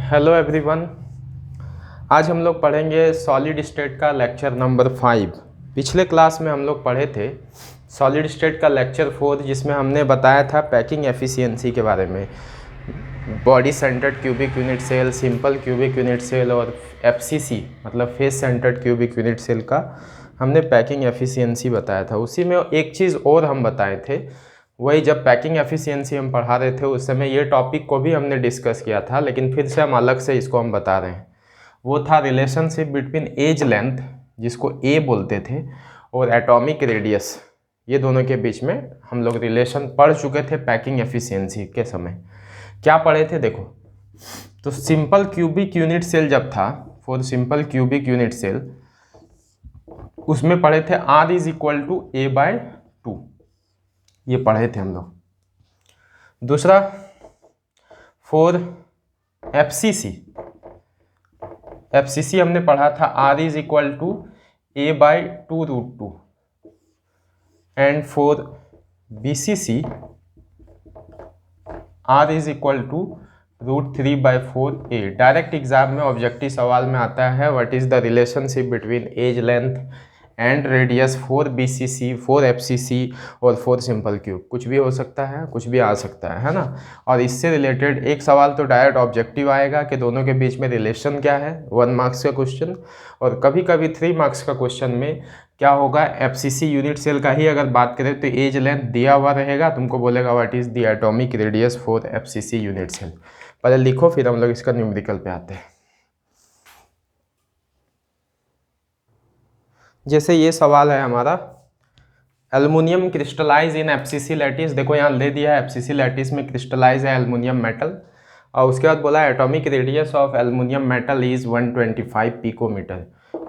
Hello everyone. आज हम लोग पढ़ेंगे सॉलिड स्टेट का लेक्चर नंबर 5। पिछले क्लास में हम लोग पढ़े थे सॉलिड स्टेट का लेक्चर 4, जिसमें हमने बताया था पैकिंग एफिशिएंसी के बारे में। Body centred cubic unit cell, simple cubic unit cell और एफसीसी मतलब face centred cubic unit cell का हमने पैकिंग एफिशिएंसी बताया था। उसी में एक चीज़ और हम बताए थे, वही जब पैकिंग एफिशिएंसी हम पढ़ा रहे थे उस समय ये टॉपिक को भी हमने डिस्कस किया था, लेकिन फिर से हम अलग से इसको हम बता रहे हैं। वो था रिलेशनशिप बिटवीन एज लेंथ, जिसको ए बोलते थे, और एटॉमिक रेडियस। ये दोनों के बीच में हम लोग रिलेशन पढ़ चुके थे पैकिंग एफिशिएंसी के समय। क्या पढ़े थे देखो, तो सिंपल क्यूबिक यूनिट सेल जब था, for simple cubic unit cell, उसमें पढ़े थे R is equal to A/2, ये पढ़े थे हम लोग। दूसरा फॉर एफसीसी हमने पढ़ा था R is equal to A/2√2, and for BCC R is equal to √3/4A। Direct exam में ऑब्जेक्टिव सवाल में आता है what is the relationship between edge length and radius for BCC, for FCC और for simple cube. कुछ भी हो सकता है, कुछ भी आ सकता है ना। और इससे रिलेटेड एक सवाल तो डायरेक्ट ऑब्जेक्टिव आएगा कि दोनों के बीच में रिलेशन क्या है, 1 मार्क्स का क्वेश्चन। और कभी कभी 3 मार्क्स का क्वेश्चन में क्या होगा, एफसीसी यूनिट सेल का ही अगर बात करें तो एज लेंथ दिया हुआ रहेगा, तुमको बोलेगा what is the atomic radius for FCC unit cell. पहले लिखो, फिर हम लोग इसका न्यूमेरिकल पे आते हैं। जैसे ये सवाल है हमारा, aluminium crystallise in FCC lattice. देखो यहाँ दे दिया है एफसीसी लैटिस में क्रिस्टलाइज है एल्युमिनियम मेटल, और उसके बाद बोला atomic radius of aluminium metal is 125 picometre,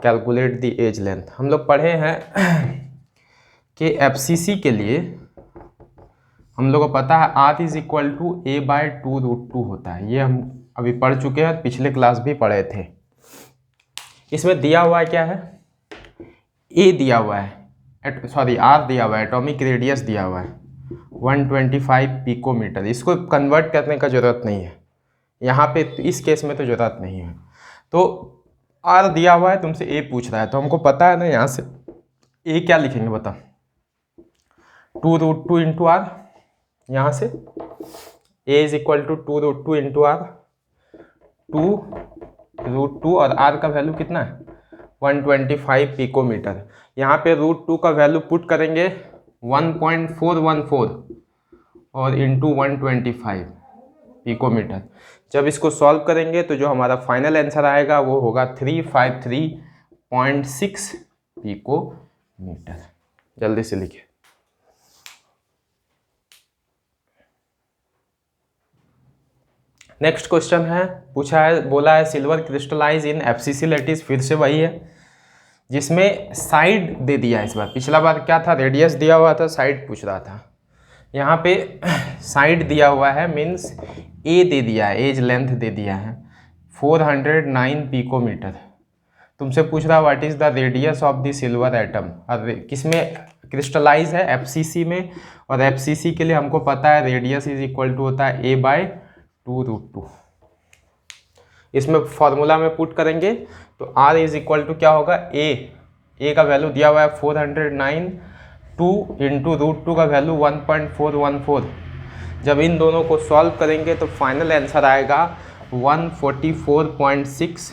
calculate the edge length. हम लोग पढ़े हैं कि एफसीसी के लिए हम लोग को पता है R is equal to A/2√2 होता है। ये हम अभी पढ़ चुके हैं, पिछले क्लास भी पढ़े थे। इसमें दिया हुआ है क्या है, A दिया हुआ है, R दिया हुआ है, एटॉमिक रेडियस दिया हुआ है 125 पिकोमीटर। इसको कन्वर्ट करने का ज़रूरत नहीं है यहाँ पे, इस केस में तो ज़रूरत नहीं है। तो R दिया हुआ है, तुमसे A पूछ रहा है, तो हमको पता है ना, यहाँ से A क्या लिखेंगे बता, 2√2 इंटू R। यहाँ से A is equal to 2√2 into R, 2√2, और R का वैल्यू कितना है 125 पिकोमीटर। यहाँ पे √2 का वैल्यू पुट करेंगे 1.414 और इंटू 125 पिकोमीटर। जब इसको सॉल्व करेंगे तो जो हमारा फाइनल आंसर आएगा वो होगा 353.6 पिकोमीटर। जल्दी से लिखिए। नेक्स्ट क्वेश्चन है, पूछा है, बोला है silver crystallise in FCC lattice. फिर से वही है जिसमें साइड दे दिया है इस बार। पिछला बार क्या था, रेडियस दिया हुआ था, साइड पूछ रहा था। यहाँ पे साइड दिया हुआ है, मीन्स ए दे दिया है, एज लेंथ दे दिया है 409 पिकोमीटर। तुमसे पूछ रहा what is the radius of the silver atom. और किसमें क्रिस्टलाइज है, एफसीसी में, और एफसीसी के लिए हमको पता है रेडियस इज इक्वल टू होता है A/2√2। इसमें फॉर्मूला में पुट करेंगे तो R इज इक्वल टू क्या होगा, A का वैल्यू दिया हुआ है 409, 2 इंटू √2 का वैल्यू 1.414। जब इन दोनों को सॉल्व करेंगे तो फाइनल आंसर आएगा 144.6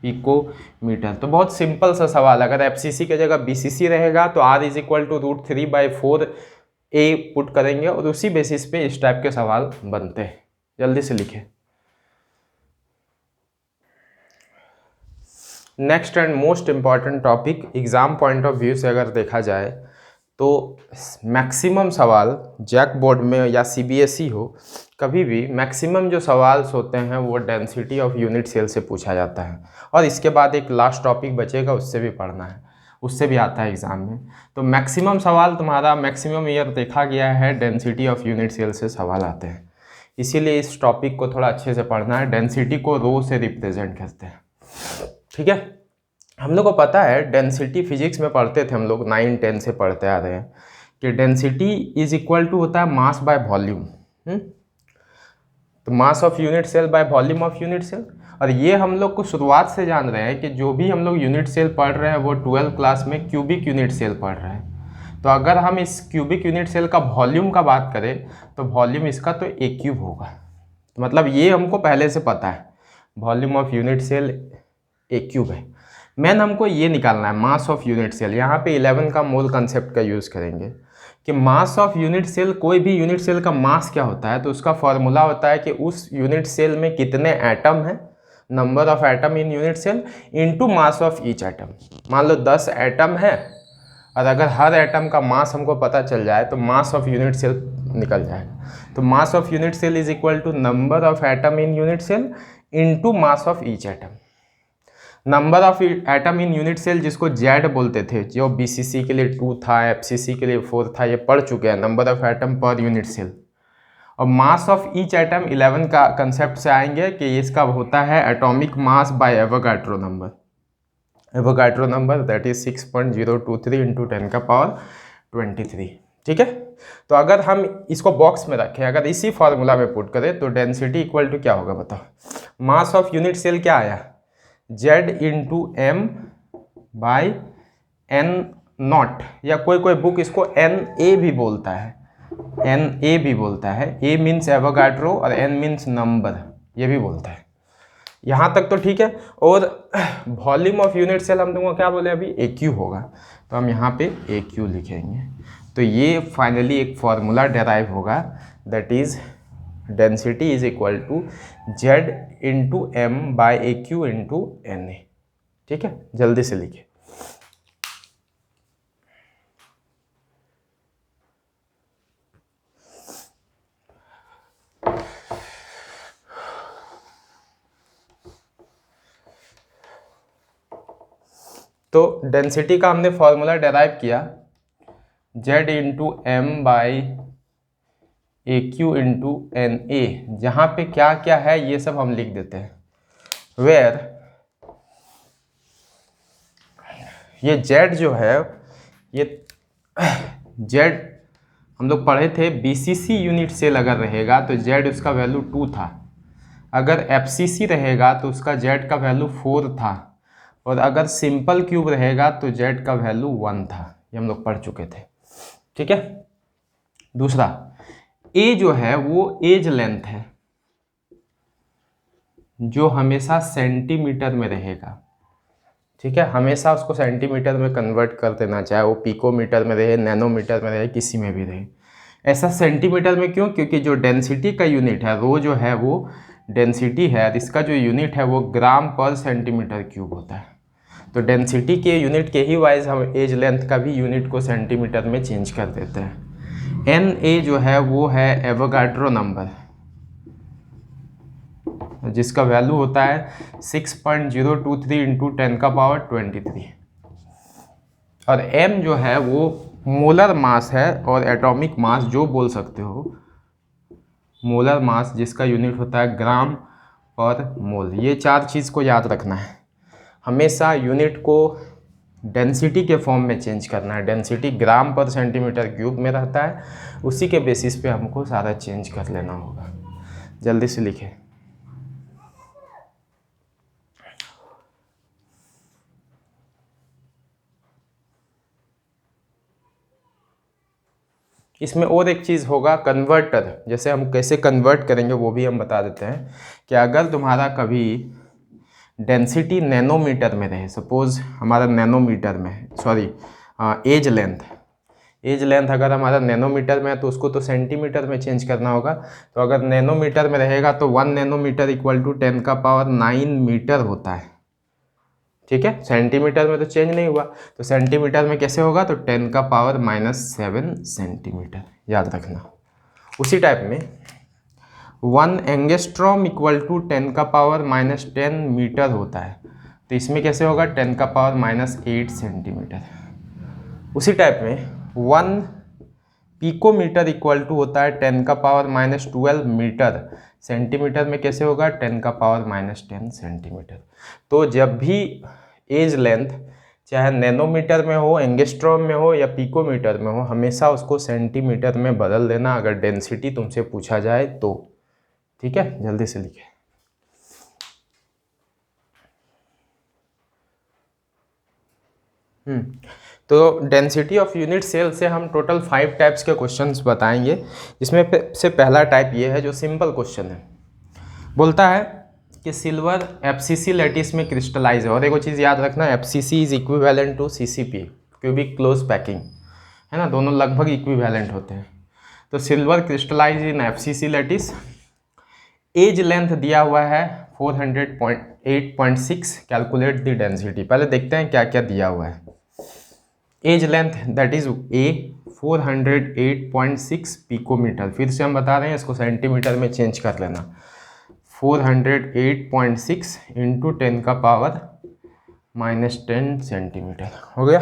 पिकोमीटर। तो बहुत सिंपल सा सवाल। अगर एफसीसी की जगह बीसीसी रहेगा तो R is equal to √3/4A put करेंगे, और उसी बेसिस पे इस टाइप के सवाल बनते हैं। जल्दी से लिखें। Next and most important topic exam point of view से अगर देखा जाए तो मैक्सिमम सवाल जैक बोर्ड में या सीबीएसई हो, कभी भी मैक्सिमम जो सवाल होते हैं वो डेंसिटी ऑफ यूनिट सेल से पूछा जाता है। और इसके बाद एक लास्ट टॉपिक बचेगा, उससे भी पढ़ना है, उससे भी आता है एग्ज़ाम में। तो मैक्सिमम सवाल तुम्हारा मैक्सिमम ईयर देखा गया है डेंसिटी ऑफ यूनिट सेल से सवाल आते हैं। इसीलिए इस टॉपिक को थोड़ा अच्छे से पढ़ना है। डेंसिटी को रो से रिप्रेजेंट करते हैं, ठीक है। हम लोग को पता है डेंसिटी, फिजिक्स में पढ़ते थे हम लोग, 9-10 से पढ़ते आ रहे हैं कि डेंसिटी इज इक्वल टू होता है मास बाय वॉल्यूम। तो mass of unit cell by volume of unit cell. और ये हम लोग को शुरुआत से जान रहे हैं कि जो भी हम लोग यूनिट सेल पढ़ रहे हैं वो 12th क्लास में क्यूबिक यूनिट सेल पढ़ रहे हैं। तो अगर हम इस क्यूबिक यूनिट सेल का वॉल्यूम का बात करें तो वॉल्यूम इसका तो ए क्यूब होगा। तो मतलब ये हमको पहले से पता है, volume of unit cell A cube है। मेन हमको ये निकालना है मास ऑफ यूनिट सेल। यहाँ पे 11 का मोल कंसेप्ट का यूज़ करेंगे कि मास ऑफ यूनिट सेल, कोई भी यूनिट सेल का मास क्या होता है, तो उसका फॉर्मूला होता है कि उस यूनिट सेल में कितने एटम हैं, number of atom in unit cell into mass of each atom. मान लो 10 एटम है और अगर हर एटम का मास हमको पता चल जाए तो मास ऑफ यूनिट सेल निकल जाएगा। तो mass of unit cell is equal to number of atom in unit cell into mass of each atom. Number of atom in unit cell जिसको जेड बोलते थे, जो बीसीसी के लिए 2 था, एफसीसी के लिए 4 था, ये पढ़ चुके हैं, number of atom per unit cell. और मास ऑफ ईच एटम 11 का कंसेप्ट से आएंगे कि इसका होता है atomic mass by Avogadro number. Avogadro number that is 6.023 into 10 का पावर 23। ठीक है, तो अगर हम इसको बॉक्स में रखें, अगर इसी फॉर्मूला में पुट करें तो डेंसिटी इक्वल टू क्या होगा बताओ। मास ऑफ यूनिट सेल क्या आया, Z into M by N naught, या कोई कोई बुक इसको एन ए भी बोलता है, एन ए भी बोलता है। ए मीन्स एवोगाड्रो और एन मीन्स नंबर, ये भी बोलता है। यहाँ तक तो ठीक है। और वॉल्यूम ऑफ यूनिट सेल हम तुमको क्या बोले अभी, ए क्यू होगा, तो हम यहाँ पे ए क्यू लिखेंगे। तो ये फाइनली एक फॉर्मूला डेराइव होगा, that is density is equal to Z into M by A cube into N A. ठीक है, जल्दी से लिखे। तो डेंसिटी का हमने फॉर्मूला डेराइव किया, Z into M by A cube into N A. जहाँ पे क्या क्या है ये सब हम लिख देते हैं। वेयर ये जेड जो है, ये जेड हम लोग पढ़े थे बीसीसी यूनिट सेल अगर रहेगा तो जेड उसका वैल्यू 2 था, अगर एफसीसी रहेगा तो उसका जेड का वैल्यू 4 था, और अगर सिंपल क्यूब रहेगा तो जेड का वैल्यू 1 था। ये हम लोग पढ़ चुके थे। ठीक है, दूसरा ए जो है वो एज लेंथ है जो हमेशा सेंटीमीटर में रहेगा। ठीक है, हमेशा उसको सेंटीमीटर में कन्वर्ट कर देना, चाहे वो पिकोमीटर में रहे, नैनोमीटर में रहे, किसी में भी रहे। ऐसा सेंटीमीटर में क्यों, क्योंकि जो डेंसिटी का यूनिट है, रो जो है वो डेंसिटी है, इसका जो यूनिट है वो ग्राम पर सेंटीमीटर क्यूब होता है। तो डेंसिटी के यूनिट के ही वाइज हम एज लेंथ का भी यूनिट को सेंटीमीटर में चेंज कर देते हैं। एन ए जो है वो है एवोगाड्रो नंबर, जिसका वैल्यू होता है 6.023 इंटू 10 का पावर 23। और एम जो है वो मोलर मास है, और एटॉमिक मास जो बोल सकते हो, मोलर मास जिसका यूनिट होता है ग्राम पर मोल। ये 4 चीज़ को याद रखना है, हमेशा यूनिट को डेंसिटी के फॉर्म में चेंज करना है। डेंसिटी ग्राम पर सेंटीमीटर क्यूब में रहता है, उसी के बेसिस पे हमको सारा चेंज कर लेना होगा। जल्दी से लिखें। इसमें और एक चीज़ होगा कन्वर्टर, जैसे हम कैसे कन्वर्ट करेंगे वो भी हम बता देते हैं कि अगर तुम्हारा कभी डेंसिटी नैनोमीटर में रहे, सपोज हमारा नैनोमीटर में, सॉरी एज लेंथ अगर हमारा नैनोमीटर में है तो उसको तो सेंटीमीटर में चेंज करना होगा। तो अगर नैनोमीटर में रहेगा तो 1 नैनोमीटर इक्वल टू 10 का पावर 9 मीटर होता है। ठीक है, सेंटीमीटर में तो चेंज नहीं हुआ, तो सेंटीमीटर में कैसे होगा, तो 10 का पावर -7 सेंटीमीटर, याद रखना। उसी टाइप में 1 एंगस्ट्रॉम इक्वल टू 10 का पावर -10 मीटर होता है, तो इसमें कैसे होगा, 10 का पावर -8 सेंटीमीटर। उसी टाइप में 1 पिकोमीटर इक्वल टू होता है 10 का पावर -12 मीटर, सेंटीमीटर में कैसे होगा, 10 का पावर -10 सेंटीमीटर। तो जब भी एज लेंथ चाहे नैनोमीटर में हो, एंगस्ट्रॉम में हो या पिकोमीटर में हो, हमेशा उसको सेंटीमीटर में बदल देना अगर डेंसिटी तुमसे पूछा जाए तो। ठीक है, जल्दी से लिखें। तो डेंसिटी ऑफ यूनिट सेल से हम टोटल 5 टाइप्स के क्वेश्चंस बताएंगे, जिसमें से पहला टाइप ये है जो सिंपल क्वेश्चन है। बोलता है कि सिल्वर एफसीसी लैटिस में क्रिस्टलाइज है, और एक चीज़ याद रखना, FCC is equivalent to CCP, cubic close packing, है ना, दोनों लगभग इक्विवेलेंट होते हैं। तो silver crystallise in FCC lattice, edge length दिया हुआ है 408.6, कैलकुलेट द डेंसिटी। पहले देखते हैं क्या क्या दिया हुआ है। Edge length that is A 408.6 picometre, फिर से हम बता रहे हैं इसको सेंटीमीटर में चेंज कर लेना, 408.6 इंटू 10 का पावर -10 सेंटीमीटर हो गया।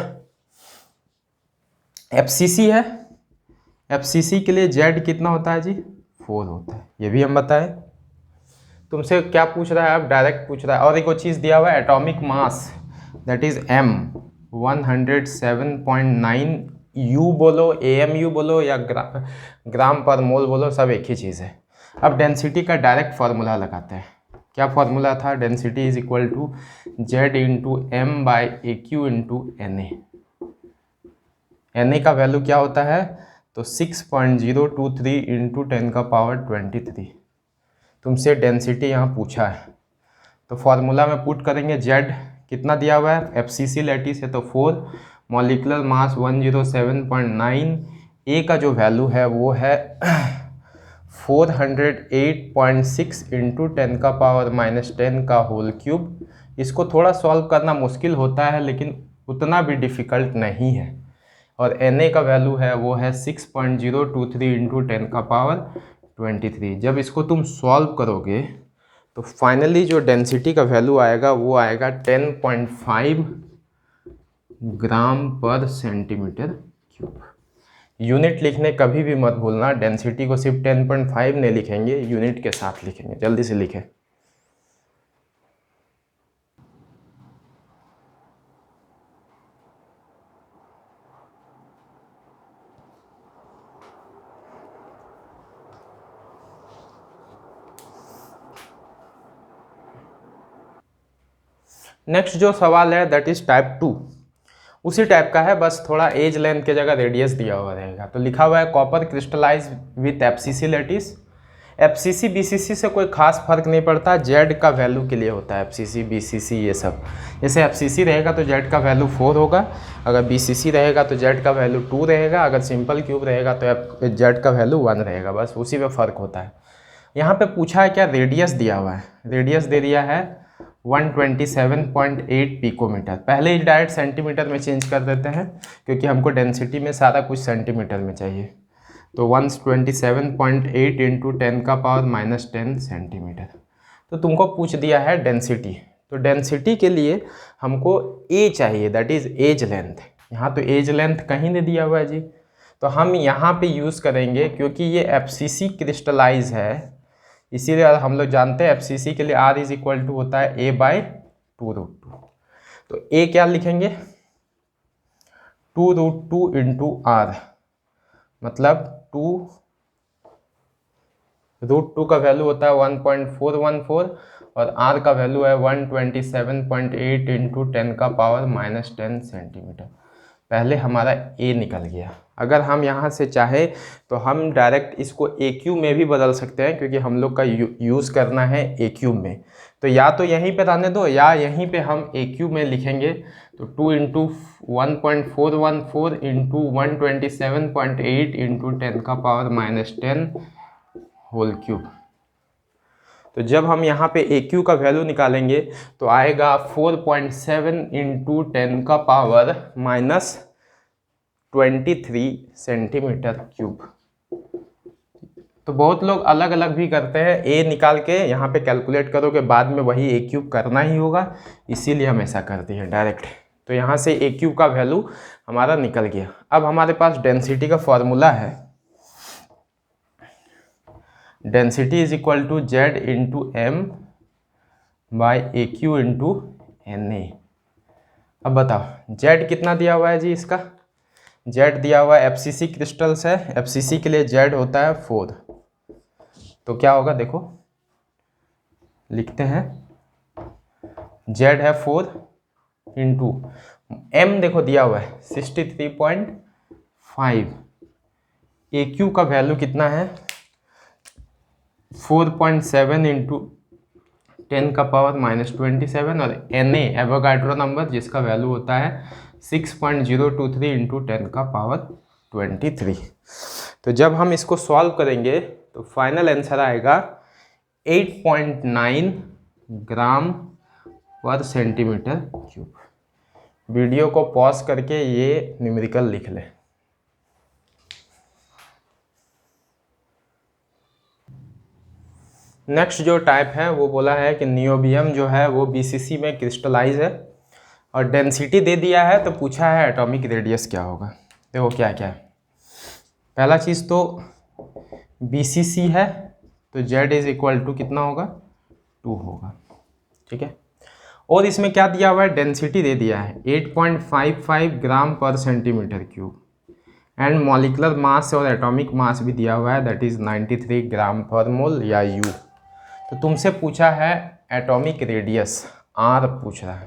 एफसीसी है, एफसीसी के लिए जेड कितना होता है जी, 4 होता है, ये भी हम बताएं। तुमसे क्या पूछ रहा है, अब डायरेक्ट पूछ रहा है। और एक और चीज़ दिया हुआ है atomic mass that is m 107.9, you बोलो AMU बोलो या ग्राम पर मोल बोलो, सब एक ही चीज़ है। अब डेंसिटी का डायरेक्ट फार्मूला लगाते हैं। क्या फार्मूला था, density is equal to Z into M by A cube into N A. का वैल्यू क्या होता है, तो 6.023 इंटू 10 का पावर 23। तुमसे डेंसिटी यहाँ पूछा है, तो फार्मूला में पुट करेंगे। जेड कितना दिया हुआ है, एफसीसी लैटिस है तो 4, मॉलिक्यूलर मास 107.9, ए का जो वैल्यू है वो है 408.6 इंटू 10 का पावर -10 का होल क्यूब। इसको थोड़ा सॉल्व करना मुश्किल होता है, लेकिन उतना भी डिफ़िकल्ट नहीं है। और Na का वैल्यू है वो है 6.023 इंटू 10 का पावर 23। जब इसको तुम सॉल्व करोगे तो फाइनली जो डेंसिटी का वैल्यू आएगा वो आएगा 10.5 ग्राम पर सेंटीमीटर क्यूब। यूनिट लिखने कभी भी मत भूलना, डेंसिटी को सिर्फ 10.5 नहीं लिखेंगे, यूनिट के साथ लिखेंगे। जल्दी से लिखें। नेक्स्ट जो सवाल है दैट इज टाइप 2, उसी टाइप का है, बस थोड़ा एज लेंथ के जगह रेडियस दिया हुआ रहेगा। तो लिखा हुआ है copper crystallise with FCC lattice. FCC BCC से कोई खास फर्क नहीं पड़ता, जेड का वैल्यू के लिए होता है एफसीसी बीसीसी ये सब। जैसे एफसीसी रहेगा तो जेड का वैल्यू 4 होगा, अगर बीसीसी रहेगा तो जेड का वैल्यू 2 रहेगा, अगर सिंपल क्यूब रहेगा तो जेड का वैल्यू 1 रहेगा, बस उसी में फ़र्क होता है। यहाँ पे पूछा है क्या, रेडियस दिया हुआ है, रेडियस दे दिया है 127.8 पिकोमीटर। पहले ही डायरेक्ट सेंटीमीटर में चेंज कर देते हैं, क्योंकि हमको डेंसिटी में सारा कुछ सेंटीमीटर में चाहिए। तो 127.8 इंटू 10 का पावर -10 सेंटीमीटर। तो तुमको पूछ दिया है डेंसिटी, तो डेंसिटी के लिए हमको ए चाहिए, दैट इज़ एज लेंथ। यहाँ तो एज लेंथ कहीं नहीं दिया हुआ है जी, तो हम यहाँ पे यूज़ करेंगे, क्योंकि ये एफसीसी क्रिस्टलाइज है, इसीलिए हम लोग जानते हैं एफसीसी के लिए R इज इक्वल टू होता है A/2√2। तो A क्या लिखेंगे, 2√2 इंटू R, मतलब 2√2 का वैल्यू होता है 1.414 और R का वैल्यू है 127.8 इंटू 10 का पावर -10 सेंटीमीटर। पहले हमारा A निकल गया। अगर हम यहाँ से चाहे तो हम डायरेक्ट इसको AQ में भी बदल सकते हैं, क्योंकि हम लोग का यूज़ करना है AQ में। तो या तो यहीं पे रहने दो या यहीं पे हम AQ में लिखेंगे। तो 2 इंटू 1.414 इंटू 127.8 इंटू 10 का पावर -10 होल क्यूब। तो जब हम यहाँ पे AQ का वैल्यू निकालेंगे तो आएगा 4.7 इंटू 10 का पावर -23 सेंटीमीटर क्यूब। तो बहुत लोग अलग अलग भी करते हैं, A निकाल के यहाँ पे कैलकुलेट करोगे, बाद में वही AQ करना ही होगा, इसीलिए हम ऐसा करते हैं डायरेक्ट। तो यहाँ से AQ का वैल्यू हमारा निकल गया। अब हमारे पास डेंसिटी का फॉर्मूला है, density is equal to Z into M by AQ into NA। अब बताओ जेड कितना दिया हुआ है जी, इसका जेड दिया हुआ है, एफसीसी क्रिस्टल्स है, एफसीसी के लिए जेड होता है 4। तो क्या होगा देखो, लिखते हैं जेड है 4 इंटू एम देखो दिया हुआ है 63.5, ए क्यू का वैल्यू कितना है 4.7 इंटू 10⁻⁻27 और एन एवोगाड्रो नंबर जिसका वैल्यू होता है 6.023 इंटू 10⁻23। तो जब हम इसको सॉल्व करेंगे तो फाइनल आंसर आएगा 8.9 ग्राम पर सेंटीमीटर क्यूब। वीडियो को पॉज करके ये न्यूमेरिकल लिख लें। नेक्स्ट जो टाइप है वो बोला है कि नियोबियम जो है वो बीसीसी में क्रिस्टलाइज है और डेंसिटी दे दिया है, तो पूछा है एटॉमिक रेडियस क्या होगा। देखो क्या क्या है। पहला चीज़ तो बीसीसी है तो जेड इज इक्वल टू कितना होगा 2 होगा, ठीक है। और इसमें क्या दिया हुआ है डेंसिटी दे दिया है 8.55 ग्राम पर centimetre cube and molecular mass और एटॉमिक मास भी दिया हुआ है दैट इज 93 ग्राम पर मोल या यू। तो तुमसे पूछा है एटॉमिक रेडियस आर पूछ रहा है।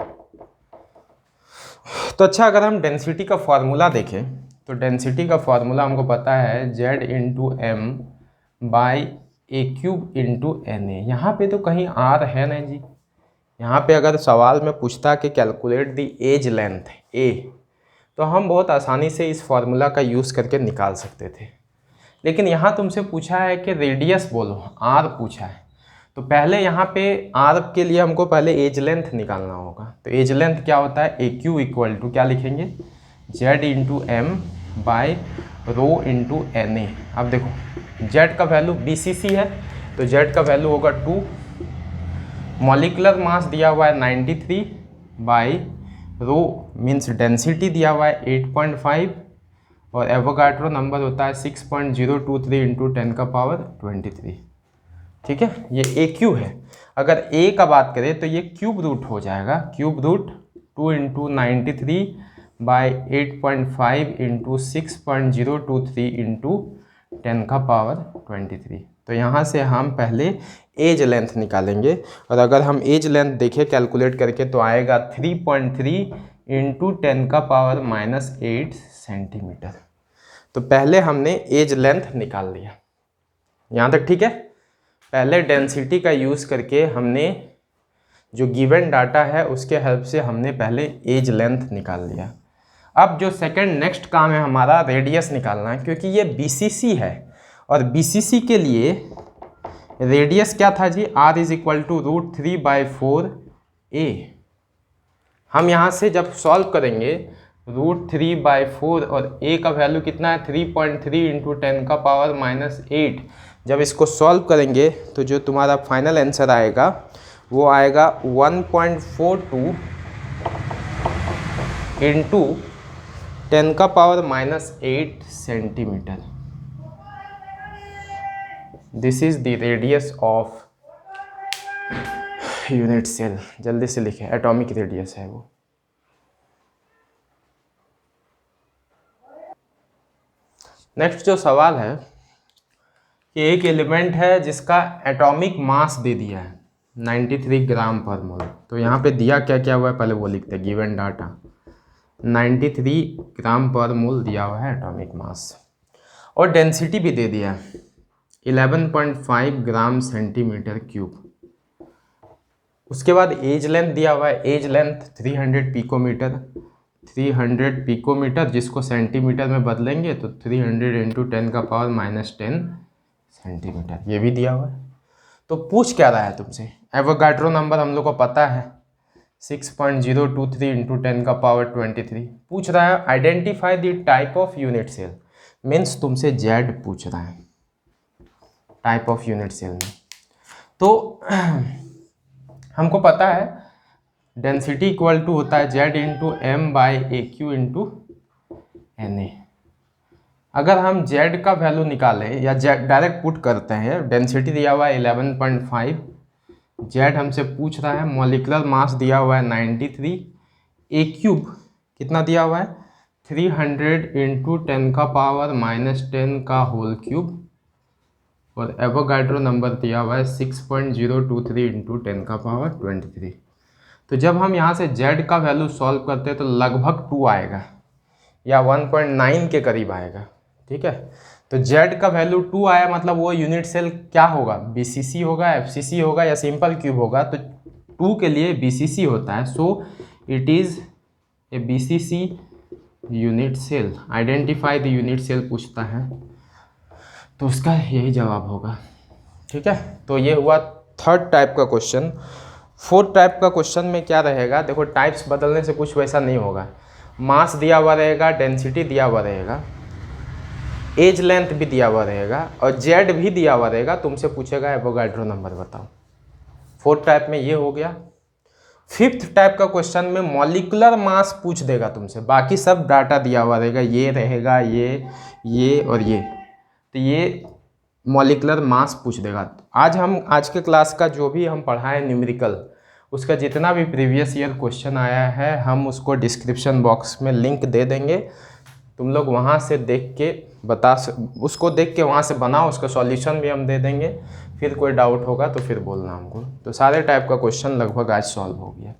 तो अच्छा अगर हम डेंसिटी का फॉर्मूला देखें तो डेंसिटी का फॉर्मूला हमको पता है Z into M by A cube into N A. यहाँ पे तो कहीं आर है नहीं जी। यहाँ पे अगर सवाल में पूछता कि कैलकुलेट द एज लेंथ ए तो हम बहुत आसानी से इस फॉर्मूला का यूज़ करके निकाल सकते थे, लेकिन यहाँ तुमसे पूछा है कि रेडियस बोलो, आर पूछा है। तो पहले यहाँ पे आर के लिए हमको पहले एज लेंथ निकालना होगा। तो एज लेंथ क्या होता है ए क्यू इक्वल टू क्या लिखेंगे Z into M by rho into N A. अब देखो जेड का वैल्यू बीसीसी है तो जेड का वैल्यू होगा 2, मॉलिकुलर मास दिया हुआ है 93 बाई रो मीन्स डेंसिटी दिया हुआ है 8.5 और एवोगाड्रो नंबर होता है 6.023 इंटू 10⁻23, ठीक है। ये ए क्यू है। अगर ए का बात करें तो ये क्यूब रूट हो जाएगा, cube root 2 into 93 by 8.5 into 6.023 into 10⁻23। तो यहाँ से हम पहले एज लेंथ निकालेंगे और अगर हम एज लेंथ देखें कैलकुलेट करके तो आएगा 3.3 इंटू 10⁻⁻8 सेंटीमीटर। तो पहले हमने एज लेंथ निकाल लिया, यहाँ तक ठीक है। पहले डेंसिटी का यूज़ करके हमने जो गिवन डाटा है उसके हेल्प से हमने पहले एज लेंथ निकाल लिया। अब जो सेकंड नेक्स्ट काम है हमारा रेडियस निकालना है, क्योंकि ये बीसीसी है और बीसीसी के लिए रेडियस क्या था जी r is equal to √3/4 a। हम यहाँ से जब सॉल्व करेंगे √3/4 और a का वैल्यू कितना है 3.3 इंटू 10⁻⁻8। जब इसको सॉल्व करेंगे तो जो तुम्हारा फाइनल आंसर आएगा वो आएगा 1.42 into 10⁻⁻8 centimetre. This is the radius of unit cell. जल्दी से लिखे, एटॉमिक रेडियस है वो। नेक्स्ट जो सवाल है कि एक एलिमेंट है जिसका एटॉमिक मास दे दिया है 93 ग्राम पर मोल। तो यहाँ पे दिया क्या क्या हुआ है पहले वो लिखते हैं। गिवन डाटा 93 ग्राम पर मोल दिया हुआ है एटॉमिक मास और डेंसिटी भी दे दिया है 11.5 ग्राम सेंटीमीटर क्यूब। उसके बाद एज लेंथ दिया हुआ है, एज लेंथ 300 पिकोमीटर, 300 पिकोमीटर जिसको सेंटीमीटर में बदलेंगे तो 300 इंटू 10⁻⁻10 सेंटीमीटर, ये भी दिया हुआ है। तो पूछ क्या रहा है तुमसे, एवोगाड्रो नंबर हम लोग को पता है 6.023 इंटू 10⁻23। पूछ रहा है identify the type of unit cell, means तुमसे जेड पूछ रहा है टाइप ऑफ यूनिट सेल में। तो हमको पता है डेंसिटी इक्वल टू होता है Z into M by A cube into N A. अगर हम जेड का वैल्यू निकालें या जेड डायरेक्ट पुट करते हैं, डेंसिटी दिया हुआ है 11.5, जेड हमसे पूछ रहा है, मॉलिकुलर मास दिया हुआ है 93, ए क्यूब कितना दिया हुआ है 300 इंटू 10⁻⁻10 का होल क्यूब और एवोगाड्रो नंबर दिया हुआ है 6.023 इंटू 10⁻23। तो जब हम यहाँ से z का वैल्यू सॉल्व करते हैं तो लगभग 2 आएगा या 1.9 के करीब आएगा, ठीक है। तो z का वैल्यू 2 आया मतलब वो यूनिट सेल क्या होगा, BCC होगा, FCC होगा या सिंपल क्यूब होगा। तो 2 के लिए BCC होता है, so it is A BCC unit cell. Identify the unit cell पूछता है तो उसका यही जवाब होगा, ठीक है। तो ये हुआ थर्ड टाइप का क्वेश्चन। फोर्थ टाइप का क्वेश्चन में क्या रहेगा, देखो टाइप्स बदलने से कुछ वैसा नहीं होगा। मास दिया हुआ रहेगा, डेंसिटी दिया हुआ रहेगा, एज लेंथ भी दिया हुआ रहेगा और जेड भी दिया हुआ रहेगा। तुमसे पूछेगा एवोगाड्रो नंबर बताओ। फोर्थ टाइप में ये हो गया। फिफ्थ टाइप का क्वेश्चन में मॉलिक्यूलर मास पूछ देगा तुमसे, बाकी सब डाटा दिया हुआ रहेगा, ये रहेगा, ये और ये, तो ये मॉलिक्यूलर मास पूछ देगा। आज के क्लास का जो भी हम पढ़ाएं न्यूमेरिकल, उसका जितना भी प्रीवियस ईयर क्वेश्चन आया है हम उसको डिस्क्रिप्शन बॉक्स में लिंक दे देंगे। तुम लोग वहाँ से देख के उसको देख के वहाँ से बनाओ, उसका सॉल्यूशन भी हम दे देंगे। फिर कोई डाउट होगा तो फिर बोलना हमको। तो सारे टाइप का क्वेश्चन लगभग आज सॉल्व हो गया।